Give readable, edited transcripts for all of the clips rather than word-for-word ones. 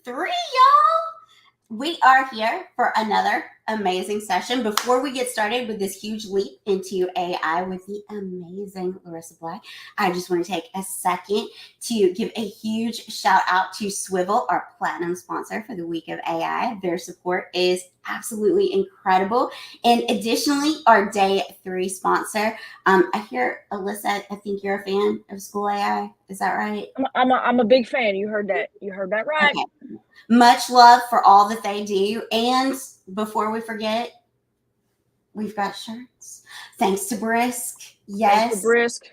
three, y'all. We are here for another amazing session. Before we get started with this huge leap into AI with the amazing Larissa Black, I just want to take a second to give a huge shout out to Swivel, our platinum sponsor for the week of AI. Their support is absolutely incredible. And additionally, our day 3 sponsor. I hear, Alyssa, I think you're a fan of SchoolAI. Is that right? I'm a big fan. You heard that. You heard that right. Okay. Much love for all that they do. And before we forget, we've got shirts. Thanks to Brisk. Yes. Thanks to Brisk.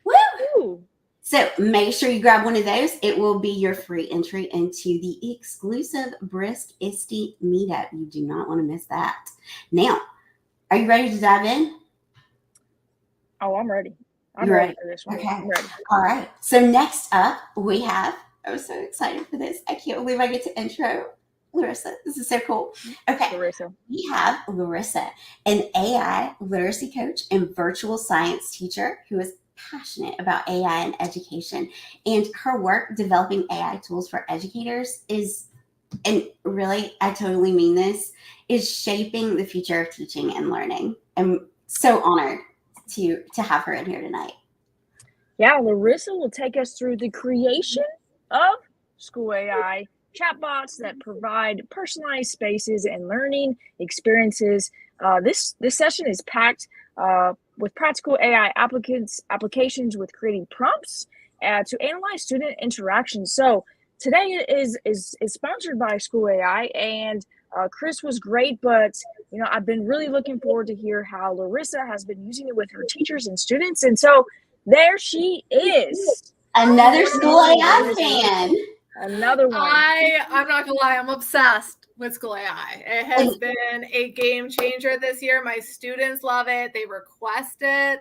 Woo! So make sure you grab one of those. It will be your free entry into the exclusive Brisk ISTE meetup. You do not want to miss that. Now, are you ready to dive in? Oh, I'm ready. I'm ready for this one. Okay. I'm ready. All right. So next up, we have, I'm so excited for this. I can't believe I get to intro Larissa. This is so cool. Okay. Larissa. We have Larissa, an AI literacy coach and virtual science teacher who is passionate about AI and education. And her work developing AI tools for educators is, and really, I totally mean this, is shaping the future of teaching and learning. I'm so honored to have her in here tonight. Yeah, Larissa will take us through the creation of SchoolAI chatbots that provide personalized spaces and learning experiences. This session is packed with practical AI applications with creating prompts to analyze student interactions. So today is sponsored by SchoolAI, and Chris was great, but I've been really looking forward to hear how Larissa has been using it with her teachers and students. And so there she is. Another SchoolAI fan. Another one. I'm not gonna lie, I'm obsessed with SchoolAI. It has been a game changer this year. My students love it. They request it.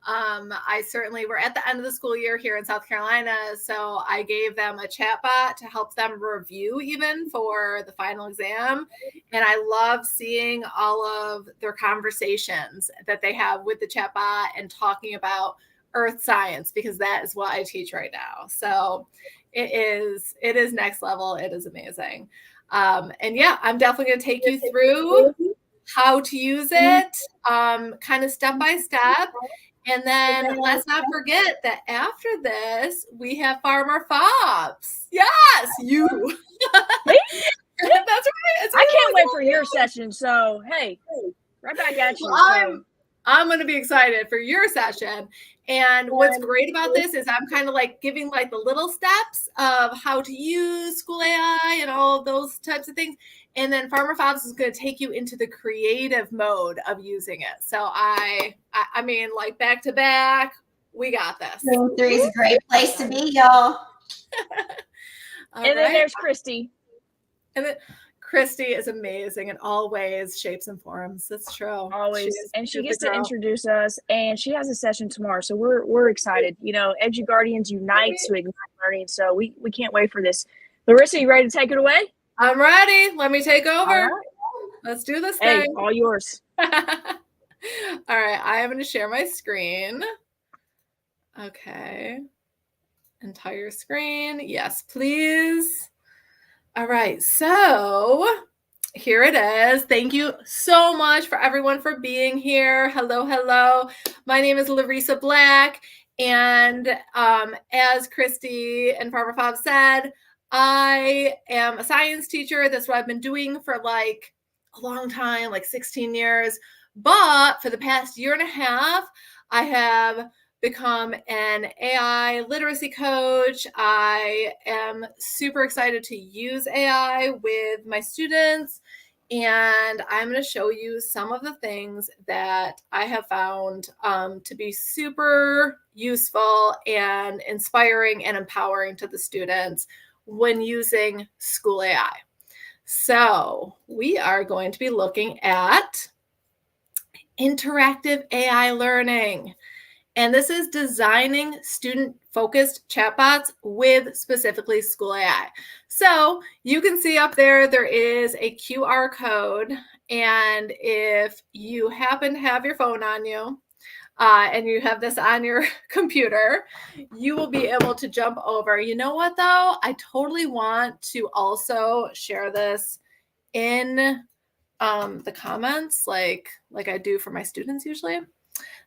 We're at the end of the school year here in South Carolina, so I gave them a chatbot to help them review even for the final exam. And I love seeing all of their conversations that they have with the chatbot and talking about earth science, because that is what I teach right now. So it is next level. It is amazing. And yeah, I'm definitely going to take you through how to use it, kind of step by step. And then let's not forget that after this, we have Farmer Fobs. Yes, you. That's right. I can't wait for your session. So, hey, right back at you. Well, I'm going to be excited for your session. And what's great about this is I'm kind of like giving like the little steps of how to use SchoolAI and all of those types of things. And then Farmer Fobs is going to take you into the creative mode of using it. So I mean, like back to back, we got this. 3 is a great place to be, y'all. Then there's Christy. And then Christy is amazing in all ways, shapes, and forms. That's true. Always. And she gets to introduce us, and she has a session tomorrow. So we're excited. Edu Guardians unite to ignite learning. So we can't wait for this. Larissa, you ready to take it away? I'm ready. Let me take over. Right. Let's do this thing. Hey, all yours. All right. I am going to share my screen. Okay. Entire screen. Yes, please. All right. So here it is. Thank you so much for everyone for being here. Hello, hello. My name is Larissa Black. And as Christy and Farmer Fob said, I am a science teacher. That's what I've been doing for like a long time, like 16 years. But for the past year and a half, I have become an AI literacy coach. I am super excited to use AI with my students. And I'm going to show you some of the things that I have found to be super useful and inspiring and empowering to the students when using SchoolAI. So we are going to be looking at interactive AI learning. And this is designing student-focused chatbots with specifically SchoolAI. So you can see up there is a QR code. And if you happen to have your phone on you, and you have this on your computer, you will be able to jump over. You know what, though? I totally want to also share this in the comments, like I do for my students usually.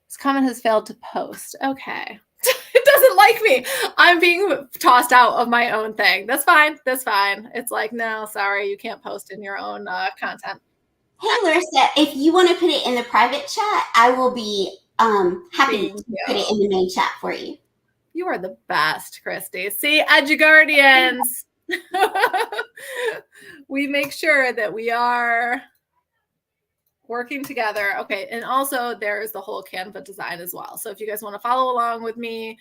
This comment has failed to post. Okay. It doesn't like me. I'm being tossed out of my own thing. That's fine. That's fine. It's like, no, sorry, you can't post in your own content. Hey, Larissa, if you want to put it in the private chat, I will be happy to put it in the main chat for you. You are the best, Christy. See, EduGuardians. We make sure that we are working together. Okay, and also there's the whole Canva design as well. So if you guys want to follow along with me,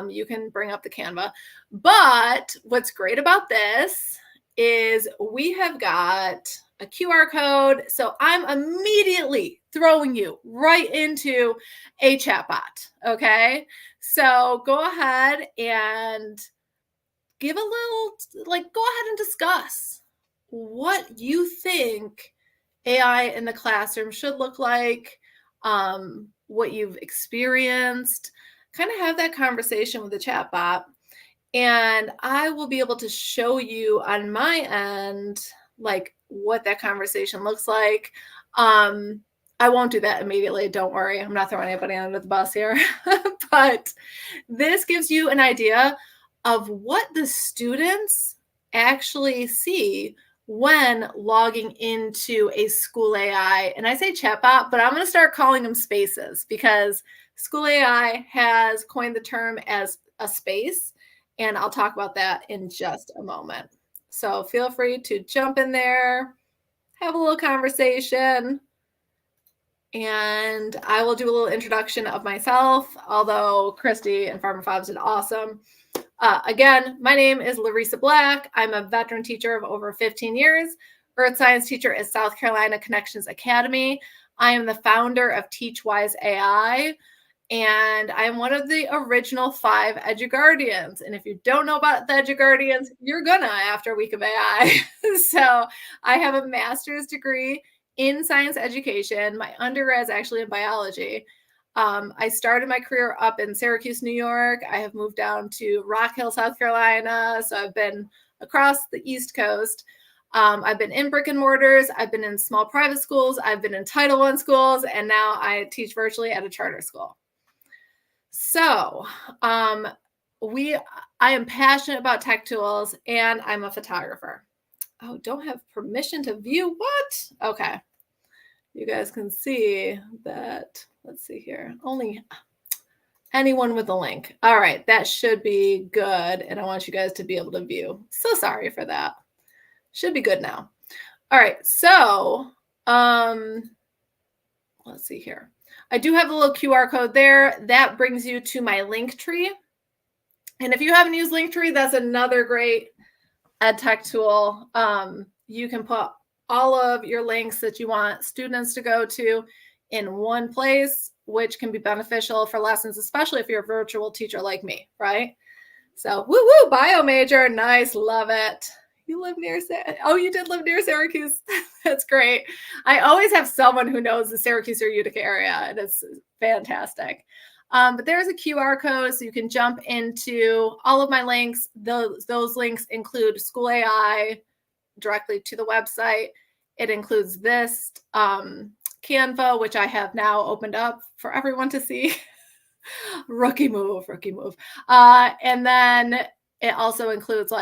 you can bring up the Canva. But what's great about this is we have got a QR code. So I'm immediately throwing you right into a chatbot. Okay, so go ahead and give a little, go ahead and discuss what you think AI in the classroom should look like, what you've experienced. Kind of have that conversation with the chatbot, and I will be able to show you on my end, what that conversation looks like. I won't do that immediately. Don't worry. I'm not throwing anybody under the bus here, but this gives you an idea of what the students actually see when logging into a SchoolAI. And I say chatbot, but I'm going to start calling them spaces because SchoolAI has coined the term as a space. And I'll talk about that in just a moment. So feel free to jump in there, have a little conversation, and I will do a little introduction of myself, although Christy and Farmer Fobs did awesome. Again, my name is Larissa Black. I'm a veteran teacher of over 15 years, earth science teacher at South Carolina Connections Academy. I am the founder of TeachWise AI, and I'm one of the original 5 EduGuardians. And if you don't know about the EduGuardians, you're gonna after Week of AI. So I have a master's degree in science education. My undergrad is actually in biology. I started my career up in Syracuse, New York. I have moved down to Rock Hill, South Carolina. So I've been across the East Coast. I've been in brick and mortars. I've been in small private schools. I've been in Title I schools. And now I teach virtually at a charter school. So I am passionate about tech tools, and I'm a photographer. Oh, don't have permission to view what? Okay. You guys can see that. Let's see here. Only anyone with a link. All right. That should be good. And I want you guys to be able to view. So sorry for that. Should be good now. All right. So let's see here. I do have a little QR code there. That brings you to my link tree. And if you haven't used Linktree, that's another great ed tech tool. You can put all of your links that you want students to go to in one place, which can be beneficial for lessons, especially if you're a virtual teacher like me, right? So woo, bio major, nice, love it. You live near, oh, you did live near Syracuse. That's great. I always have someone who knows the Syracuse or Utica area, and it's fantastic. But there's a QR code, so you can jump into all of my links. Those links include SchoolAI directly to the website. It includes this Canva, which I have now opened up for everyone to see. Rookie move. And then it also includes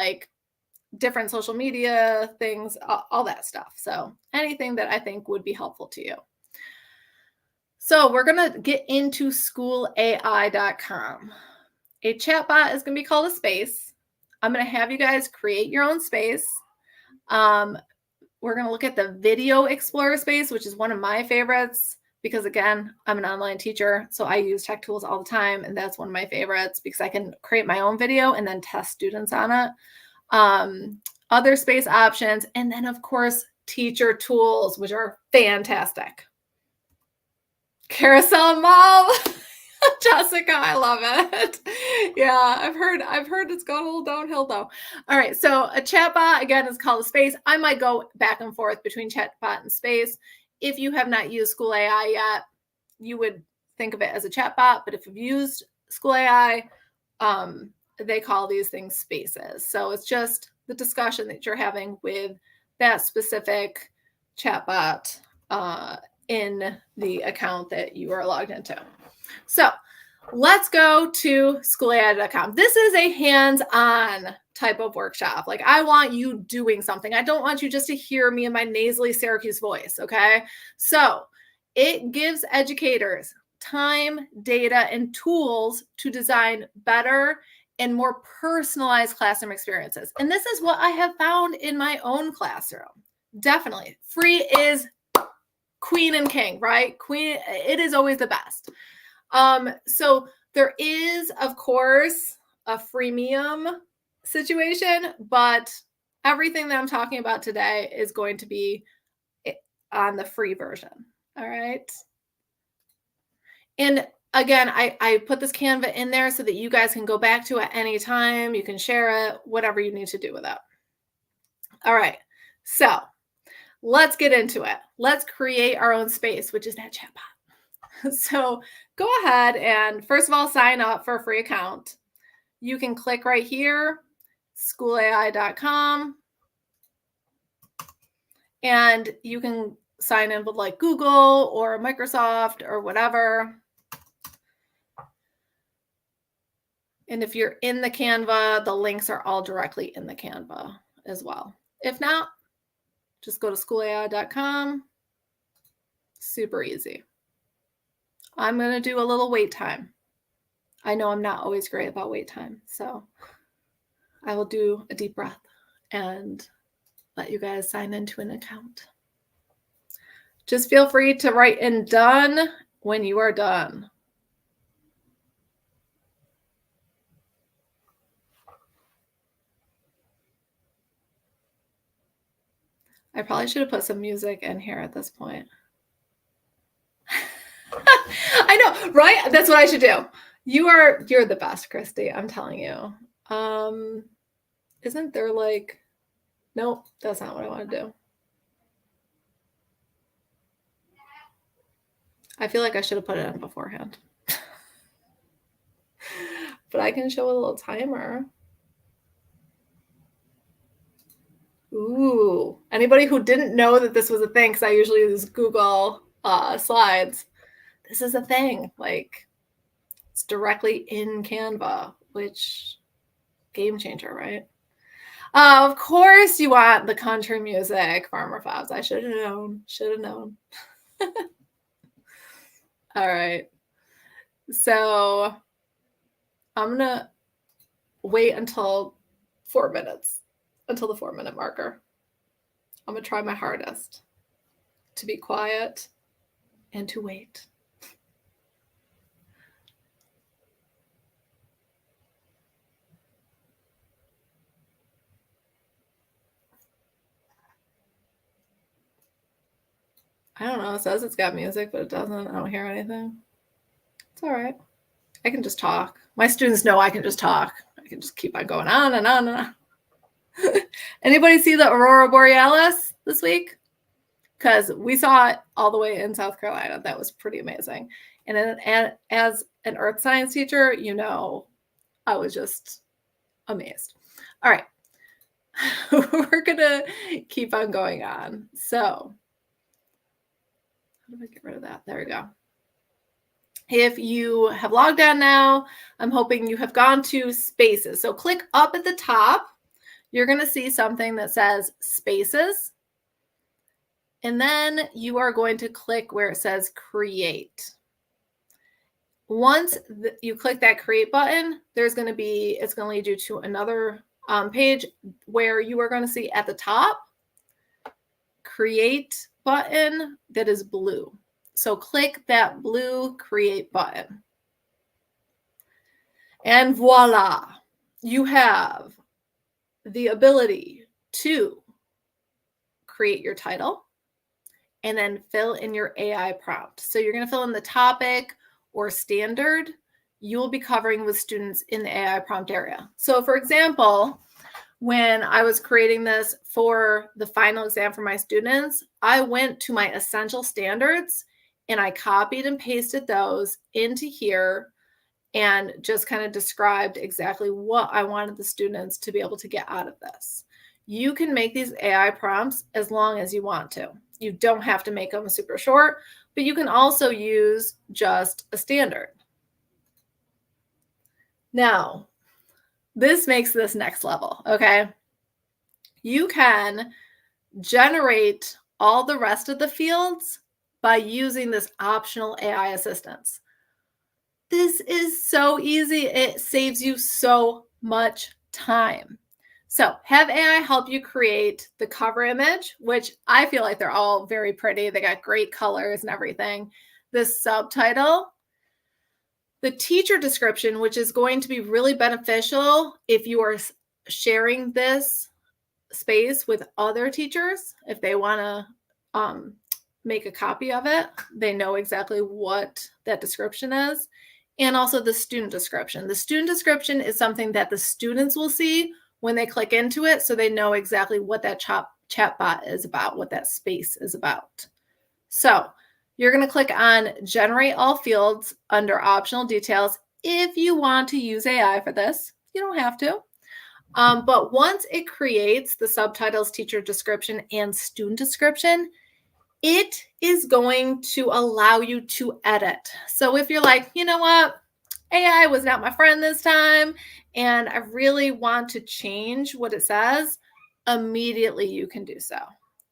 different social media things, all that stuff. So anything that I think would be helpful to you. So we're going to get into SchoolAI.com. A chatbot is going to be called a space. I'm going to have you guys create your own space. We're going to look at the Video Explorer space, which is one of my favorites because, again, I'm an online teacher, so I use tech tools all the time, and that's one of my favorites because I can create my own video and then test students on it. Other space options, and then, of course, teacher tools, which are fantastic. Carousel Mall. Jessica, I love it. Yeah, I've heard it's gone a little downhill though. All right, so a chatbot, again, is called a space. I might go back and forth between chatbot and space. If you have not used SchoolAI yet, you would think of it as a chatbot, but if you've used SchoolAI, they call these things spaces. So it's just the discussion that you're having with that specific chatbot in the account that you are logged into. So let's go to SchoolAI.com. This is a hands-on type of workshop. Like, I want you doing something. I don't want you just to hear me in my nasally Syracuse voice, okay? So it gives educators time, data, and tools to design better and more personalized classroom experiences. And this is what I have found in my own classroom. Definitely. Free is queen and king, right? Queen, it is always the best. So there is, of course, a freemium situation, but everything that I'm talking about today is going to be on the free version. All right. And again, I put this Canva in there so that you guys can go back to it at any time. You can share it, whatever you need to do with it. All right. So let's get into it. Let's create our own space, which is that chatbot. So go ahead and first of all, sign up for a free account. You can click right here, SchoolAI.com, and you can sign in with like Google or Microsoft or whatever. And if you're in the Canva, the links are all directly in the Canva as well. If not, just go to SchoolAI.com. Super easy. I'm going to do a little wait time. I know I'm not always great about wait time, so I will do a deep breath and let you guys sign into an account. Just feel free to write in done when you are done. I probably should have put some music in here at this point. I know, right? That's what I should do. You're the best, Christy. I'm telling you. Isn't there like, nope, that's not what I want to do. I feel like I should have put it in beforehand. But I can show a little timer. Ooh, anybody who didn't know that this was a thing, because I usually use Google Slides, this is a thing. Like, it's directly in Canva, which game changer, right? Of course you want the country music, Farmer Fobs. I should have known. All right. So I'm going to wait until 4 minutes, until the 4-minute marker. I'm going to try my hardest to be quiet and to wait. I don't know. It says it's got music, but it doesn't. I don't hear anything. It's all right. I can just talk. My students know I can just talk. I can just keep on going on and on and on. Anybody see the Aurora Borealis this week? Because we saw it all the way in South Carolina. That was pretty amazing. And as an earth science teacher, you know, I was just amazed. All right. We're going to keep on going on. So how do I get rid of that? There we go. If you have logged on now, I'm hoping you have gone to Spaces. So click up at the top. You're going to see something that says Spaces. And then you are going to click where it says Create. Once you click that Create button, it's going to lead you to another page where you are going to see at the top, Create button that is blue. So click that blue Create button. And voila, you have the ability to create your title and then fill in your AI prompt. So you're going to fill in the topic or standard you will be covering with students in the AI prompt area. So for example, when I was creating this for the final exam for my students, I went to my essential standards and I copied and pasted those into here and just kind of described exactly what I wanted the students to be able to get out of this. You can make these AI prompts as long as you want to. You don't have to make them super short, but you can also use just a standard. Now, this makes this next level, okay? You can generate all the rest of the fields by using this optional AI assistance. This is so easy. It saves you so much time. So have AI help you create the cover image, which I feel like they're all very pretty. They got great colors and everything. The subtitle, the teacher description, which is going to be really beneficial if you are sharing this space with other teachers. If they want to make a copy of it, they know exactly what that description is. And also the student description. The student description is something that the students will see when they click into it, so they know exactly what that chatbot is about, what that space is about. So you're going to click on Generate All Fields under Optional Details. If you want to use AI for this, you don't have to. But once it creates the subtitles, teacher description, and student description, it is going to allow you to edit. So if you're like, you know what, AI was not my friend this time, and I really want to change what it says, immediately you can do so,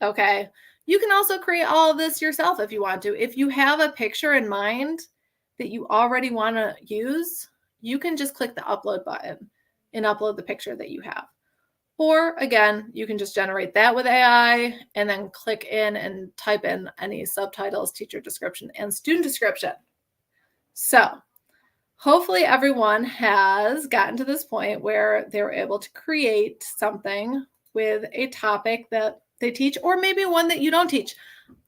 okay? You can also create all of this yourself if you want to. If you have a picture in mind that you already want to use, you can just click the upload button and upload the picture that you have. Or again, you can just generate that with AI and then click in and type in any subtitles, teacher description, and student description. So hopefully everyone has gotten to this point where they're able to create something with a topic that they teach, or maybe one that you don't teach.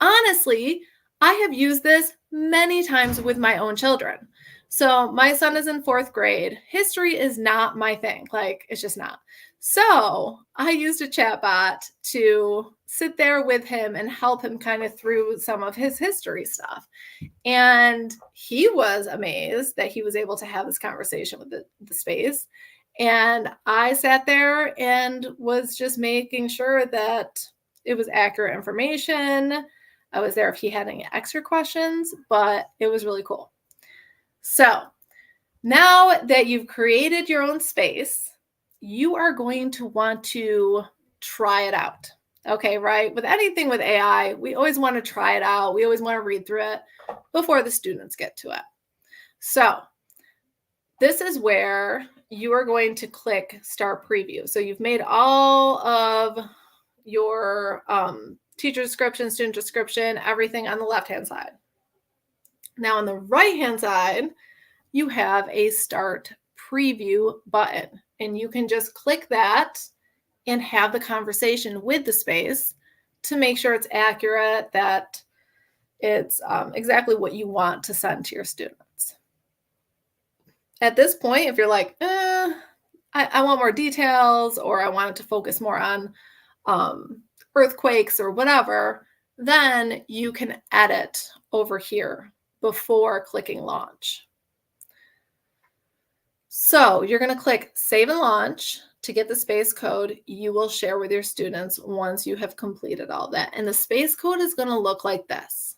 Honestly, I have used this many times with my own children. So my son is in 4th grade. History is not my thing. Like, it's just not. So I used a chatbot to sit there with him and help him kind of through some of his history stuff. And he was amazed that he was able to have this conversation with the space. And I sat there and was just making sure that it was accurate information. I was there if he had any extra questions, but it was really cool. So now that you've created your own space, you are going to want to try it out. Okay, right? With anything with AI, we always want to try it out. We always want to read through it before the students get to it. So this is where you are going to click Start Preview. So you've made all of your teacher description, student description, everything on the left-hand side. Now on the right-hand side, you have a Start Preview button, and you can just click that and have the conversation with the space to make sure it's accurate, that it's exactly what you want to send to your students. At this point, if you're like, I want more details, or I want it to focus more on earthquakes or whatever, then you can edit over here before clicking launch. So you're going to click Save and Launch to get the space code you will share with your students once you have completed all that. And the space code is going to look like this.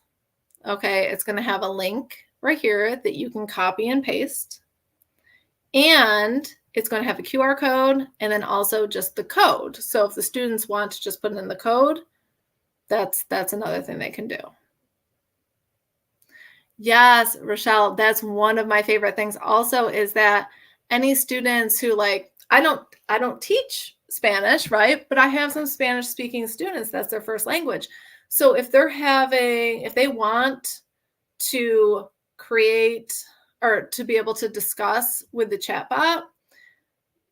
Okay, it's going to have a link right here that you can copy and paste. And it's going to have a QR code and then also just the code. So if the students want to just put in the code, that's another thing they can do. Yes, Rochelle, that's one of my favorite things also, is that any students who, like, I don't teach Spanish, right? But I have some Spanish speaking students, that's their first language. So if they want to create or to be able to discuss with the chatbot,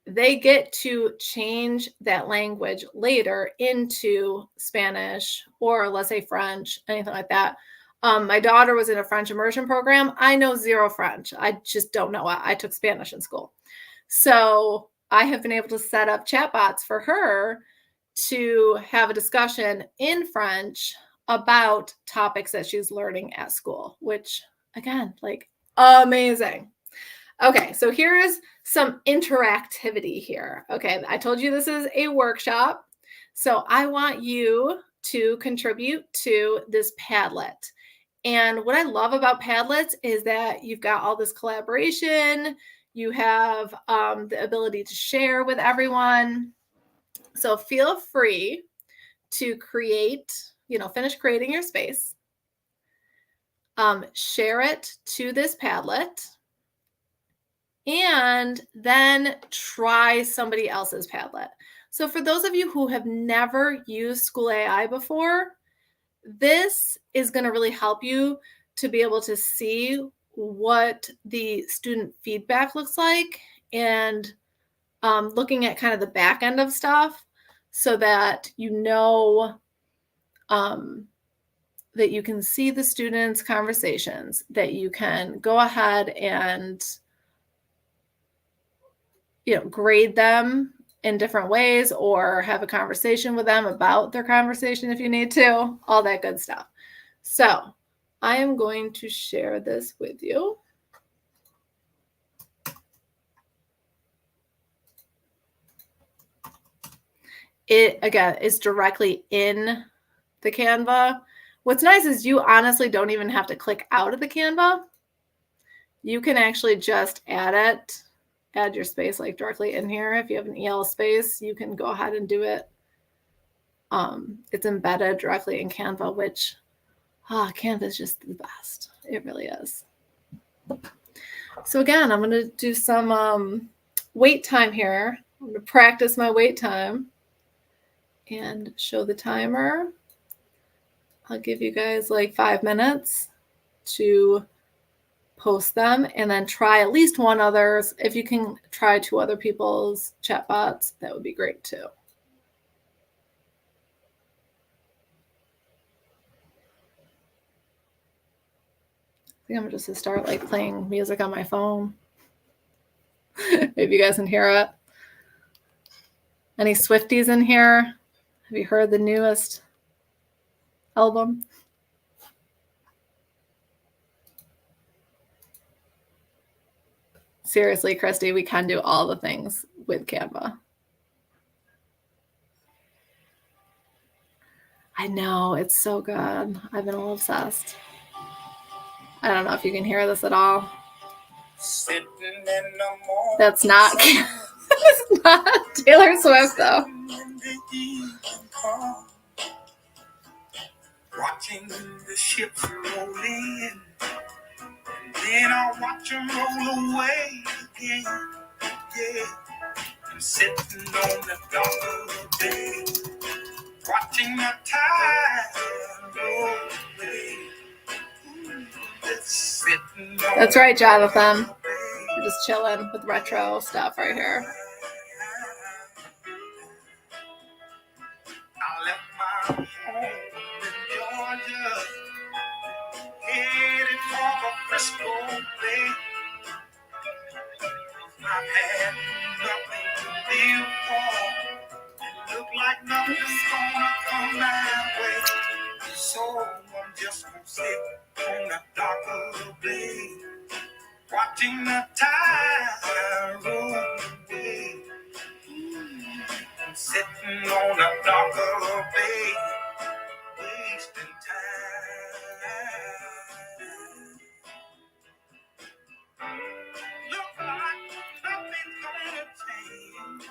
they get to change that language later into Spanish, or let's say French, anything like that. My daughter was in a French immersion program. I know zero French. I just don't know. I took Spanish in school. So I have been able to set up chatbots for her to have a discussion in French about topics that she's learning at school, which again, like amazing. Okay, so here is some interactivity here. Okay, I told you this is a workshop. So I want you to contribute to this Padlet. And what I love about Padlets is that you've got all this collaboration, you have the ability to share with everyone. So feel free to create, finish creating your space, share it to this Padlet, and then try somebody else's Padlet. So for those of you who have never used SchoolAI before, this is going to really help you to be able to see what the student feedback looks like and looking at kind of the back end of stuff so that that you can see the students' conversations, that you can go ahead and grade them in different ways or have a conversation with them about their conversation if you need to, all that good stuff. So I am going to share this with you. It, again, is directly in the Canva. What's nice is you honestly don't even have to click out of the Canva. You can actually just add your space like directly in here. If you have an EL space, you can go ahead and do it. It's embedded directly in Canva, which Canva is just the best. It really is. So again, I'm going to do some wait time here. I'm going to practice my wait time and show the timer. I'll give you guys like 5 minutes to post them and then try at least one others. If you can try 2 other people's chatbots, that would be great too. I think I'm just gonna start like playing music on my phone. Maybe you guys can hear it. Any Swifties in here? Have you heard the newest album? Seriously, Christy, we can do all the things with Canva. I know, it's so good. I've been a little obsessed. I don't know if you can hear this at all. That's not it's not Taylor Swift though. Watching the ships roll in, and then I'll watch them roll away again. Yeah, I'm sitting on the dock of the bay, watching the tide roll away. That's right, Jonathan. We're just chilling with retro stuff right here. I left my home in Georgia, headed for the Frisco Bay. I've had nothing to live for. It looked like nothing's gonna come my way. So I'm just gonna sit on the dock of the bay, watching the tide roll away. I'm sitting on the dock of the bay, wasting time. Look like nothing's gonna change.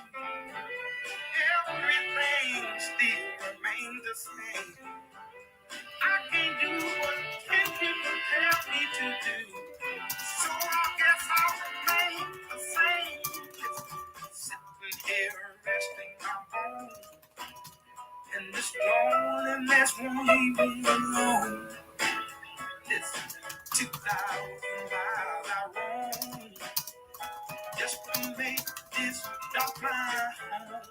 Everything still remains the same. I can't do what 10 people tell me to do, so I guess I'll remain the same. Just sitting here resting my bones, and this loneliness won't leave me alone. This 2,000 miles I roam, just to make this dock my home.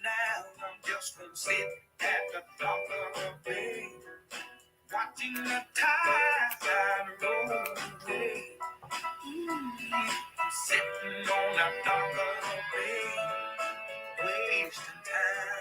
Now I'm just gonna sit at the dock of the bay, watching the tide roll away. I'm sitting on the dock of the bay, wasting time.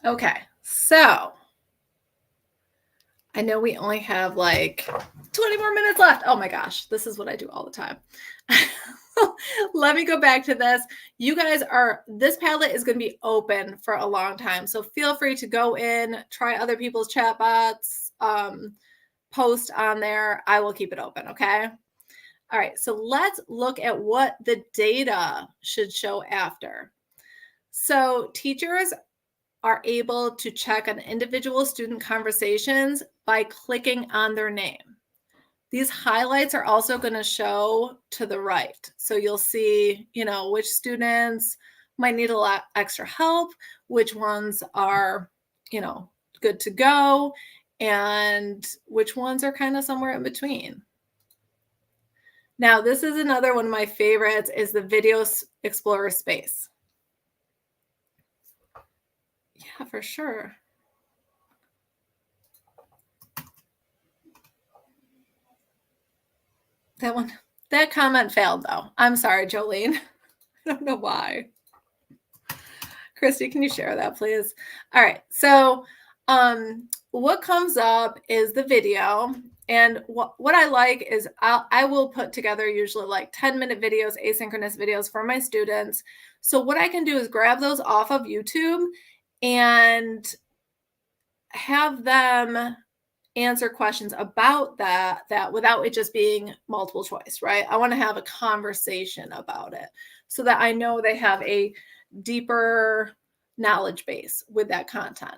Okay, so I know we only have like 20 more minutes left. Oh my gosh, this is what I do all the time. Let me go back to this. You guys this Padlet is going to be open for a long time. So feel free to go in, try other people's chatbots, post on there. I will keep it open, okay? All right, so let's look at what the data should show after. So teachers are able to check on individual student conversations by clicking on their name. These highlights are also going to show to the right. So you'll see, which students might need a lot extra help, which ones are, good to go, and which ones are kind of somewhere in between. Now, this is another one of my favorites, is the Video Explorer space. Yeah, for sure. That comment failed though. I'm sorry, Jolene. I don't know why. Christy, can you share that, please? All right. So what comes up is the video. And what I like is I will put together usually like 10-minute videos, asynchronous videos for my students. So what I can do is grab those off of YouTube and have them answer questions about that without it just being multiple choice, right? I want to have a conversation about it so that I know they have a deeper knowledge base with that content.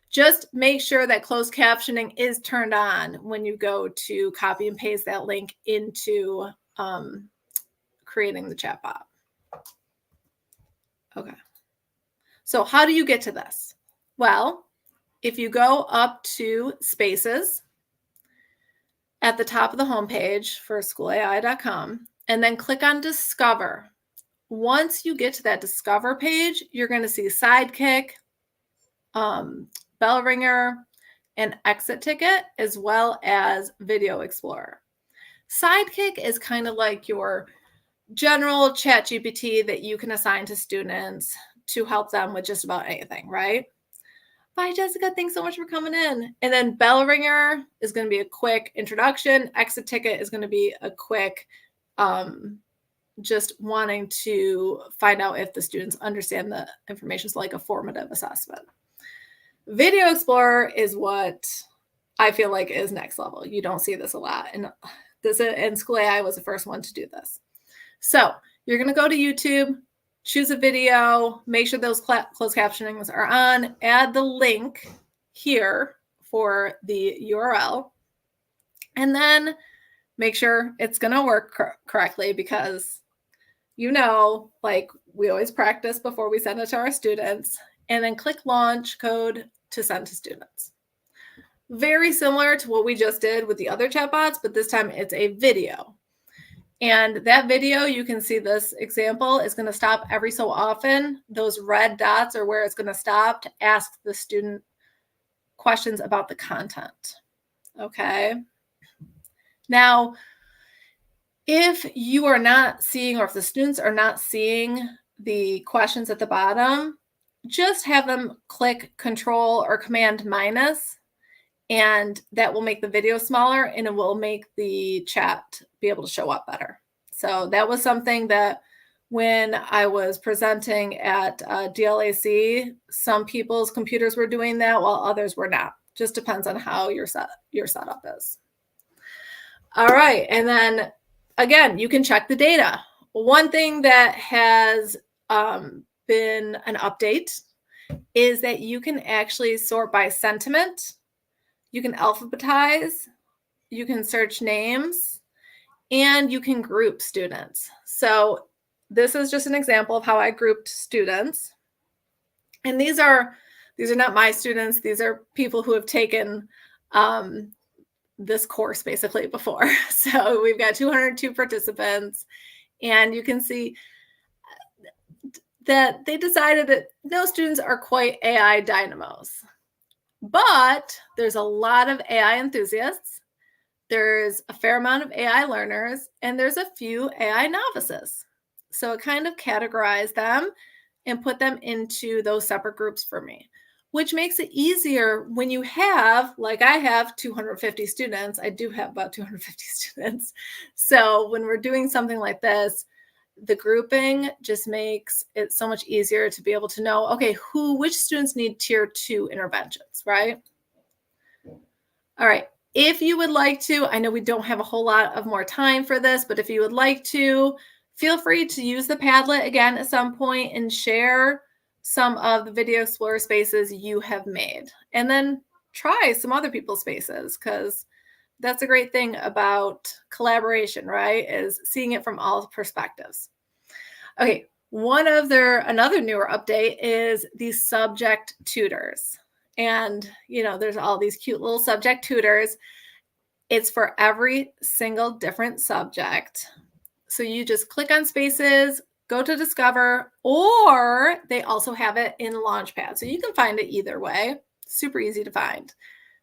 Just make sure that closed captioning is turned on when you go to copy and paste that link into creating the chatbot. Okay. So how do you get to this? Well, if you go up to Spaces at the top of the homepage for SchoolAI.com and then click on Discover. Once you get to that Discover page, you're going to see Sidekick, Bell Ringer, and Exit Ticket, as well as Video Explorer. Sidekick is kind of like your general ChatGPT that you can assign to students to help them with just about anything, right? Bye, Jessica. Thanks so much for coming in. And then Bell Ringer is going to be a quick introduction. Exit Ticket is going to be a quick, just wanting to find out if the students understand the information. So like a formative assessment. Video Explorer is what I feel like is next level. You don't see this a lot. And SchoolAI was the first one to do this. So you're going to go to YouTube, choose a video, make sure those closed captionings are on, add the link here for the URL, and then make sure it's going to work correctly because, like we always practice before we send it to our students, and then click launch code to send to students. Very similar to what we just did with the other chatbots, but this time it's a video. And that video, you can see this example is going to stop every so often. Those red dots are where it's going to stop to ask the student questions about the content. Okay. Now, if you are not seeing, or if the students are not seeing the questions at the bottom, just have them click Control or Command minus, and that will make the video smaller and it will make the chat be able to show up better. So that was something that when I was presenting at DLAC, some people's computers were doing that while others were not. Just depends on how your setup is. All right, and then again, you can check the data. One thing that has been an update is that you can actually sort by sentiment. You can alphabetize, you can search names, and you can group students. So this is just an example of how I grouped students. And these are not my students. These are people who have taken this course basically before. So we've got 202 participants, and you can see that they decided that no students are quite AI dynamos. But there's a lot of AI enthusiasts, there's a fair amount of AI learners, and there's a few AI novices. So it kind of categorized them and put them into those separate groups for me. which makes it easier when you have, like I have 250 students. I do have about 250 students. So when we're doing something like this, the grouping just makes it so much easier to be able to know, okay, which students need tier 2 interventions, right? All right. If you would like to, I know we don't have a whole lot of more time for this, but if you would like to, feel free to use the Padlet again at some point and share some of the Video Explorer spaces you have made. And then try some other people's spaces, because that's a great thing about collaboration, right? Is seeing it from all perspectives. Okay, another newer update is these subject tutors. And, there's all these cute little subject tutors. It's for every single different subject. So you just click on spaces, go to discover, or they also have it in Launchpad. So you can find it either way. Super easy to find.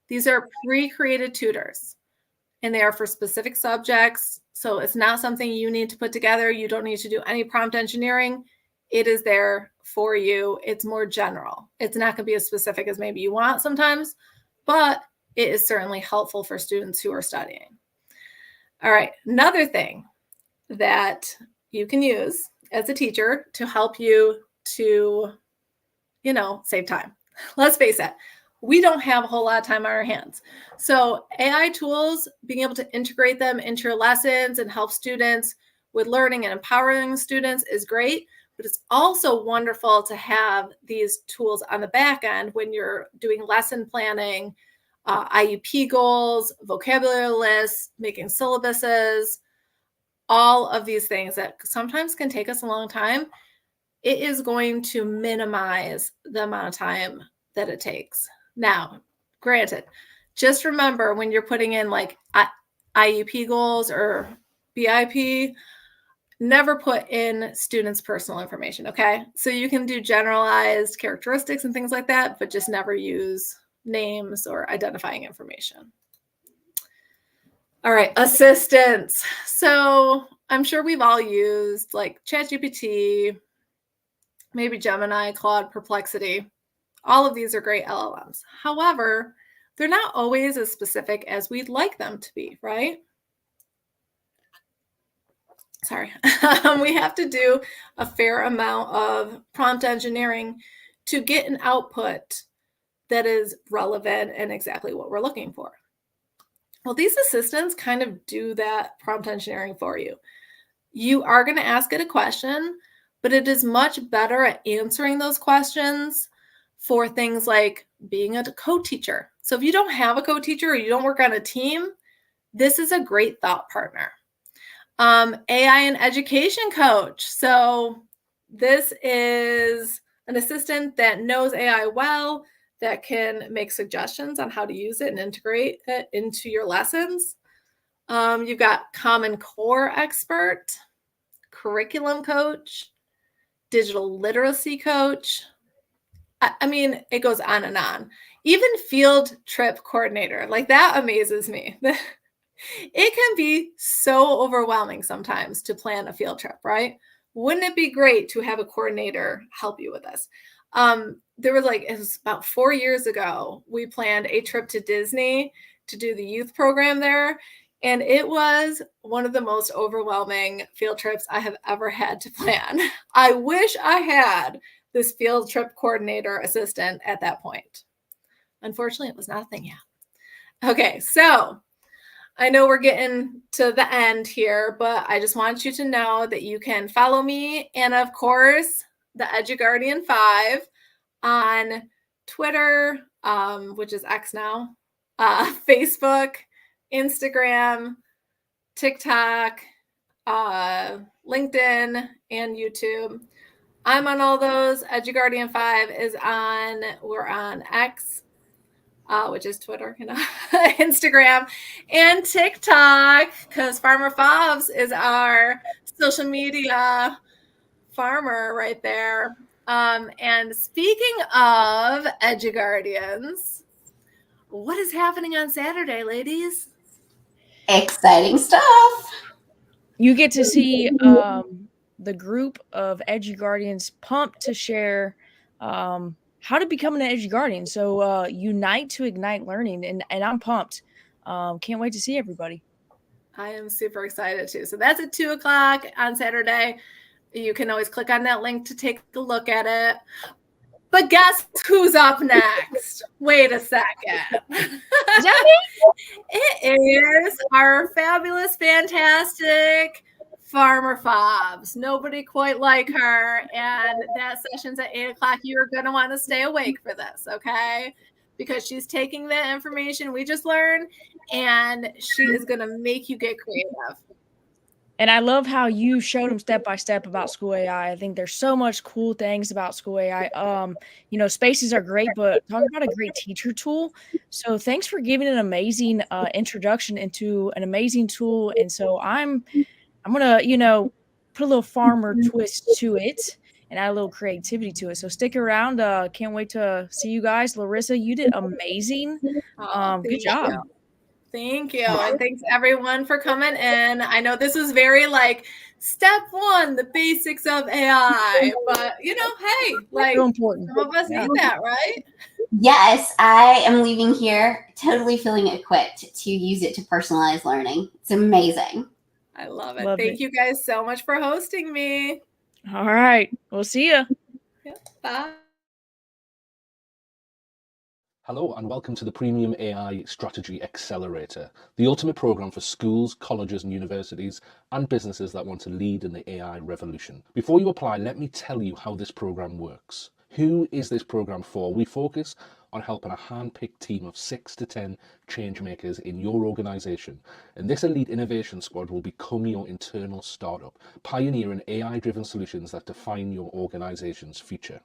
These are pre-created tutors, and they are for specific subjects. So it's not something you need to put together. You don't need to do any prompt engineering. It is there for you. It's more general. It's not going to be as specific as maybe you want sometimes, but it is certainly helpful for students who are studying. All right, another thing that you can use as a teacher to help you to, save time. Let's face it, we don't have a whole lot of time on our hands. So AI tools, being able to integrate them into your lessons and help students with learning and empowering students is great, but it's also wonderful to have these tools on the back end when you're doing lesson planning, IUP goals, vocabulary lists, making syllabuses, all of these things that sometimes can take us a long time. It is going to minimize the amount of time that it takes. Now, granted, just remember when you're putting in like IUP goals or BIP, never put in students' personal information, okay? So you can do generalized characteristics and things like that, but just never use names or identifying information. All right, assistants. So I'm sure we've all used like ChatGPT, maybe Gemini, Claude, Perplexity. All of these are great LLMs. However, they're not always as specific as we'd like them to be, right? Sorry. We have to do a fair amount of prompt engineering to get an output that is relevant and exactly what we're looking for. Well, these assistants kind of do that prompt engineering for you. You are going to ask it a question, but it is much better at answering those questions for things like being a co-teacher. So if you don't have a co-teacher or you don't work on a team, this is a great thought partner. AI and education coach. So this is an assistant that knows AI well, that can make suggestions on how to use it and integrate it into your lessons. You've got Common Core expert, curriculum coach, digital literacy coach. I mean, it goes on and on. Even field trip coordinator, like that amazes me. It can be so overwhelming sometimes to plan a field trip, right? Wouldn't it be great to have a coordinator help you with this? There was it was about 4 years ago, we planned a trip to Disney to do the youth program there. And it was one of the most overwhelming field trips I have ever had to plan. I wish I had this field trip coordinator assistant at that point. Unfortunately, it was not a thing yet. Okay, so I know we're getting to the end here, but I just want you to know that you can follow me and, of course, the EduGuardian 5 on Twitter, which is X now, Facebook, Instagram, TikTok, LinkedIn, and YouTube. I'm on all those. EduGuardian 5 is we're on X, which is Twitter, Instagram, and TikTok, because Farmer Fobs is our social media farmer right there. And speaking of EduGuardians, what is happening on Saturday, ladies? Exciting stuff. You get to see the group of EduGuardians pumped to share how to become an Edge Guardian. So unite to ignite learning, and I'm pumped. Can't wait to see everybody. I am super excited too. So that's at 2 o'clock on Saturday. You can always click on that link to take a look at it. But guess who's up next? Wait a second. Is that me? It is our fabulous, fantastic Farmer Fobs. Nobody quite like her. And that session's at 8 o'clock. You're going to want to stay awake for this, okay? Because she's taking the information we just learned and she is going to make you get creative. And I love how you showed them step by step about SchoolAI. I think there's so much cool things about SchoolAI. Spaces are great, but talk about a great teacher tool. So thanks for giving an amazing introduction into an amazing tool. And so I'm gonna, put a little farmer twist to it and add a little creativity to it. So stick around. Can't wait to see you guys. Larissa, you did amazing. Good job. Thank you. And thanks everyone for coming in. I know this is very like step one, the basics of AI, but hey, like So important. some of us need that, right? Yes, I am leaving here totally feeling equipped to use it to personalize learning. It's amazing. I love it. Thank you guys so much for hosting me. All right. We'll see you. Bye. Hello and welcome to the Premium AI Strategy Accelerator, the ultimate program for schools, colleges and universities and businesses that want to lead in the AI revolution. Before you apply, let me tell you how this program works. Who is this program for? We focus on helping a hand-picked team of 6 to 10 change makers in your organization. And this elite innovation squad will become your internal startup, pioneering AI-driven solutions that define your organization's future.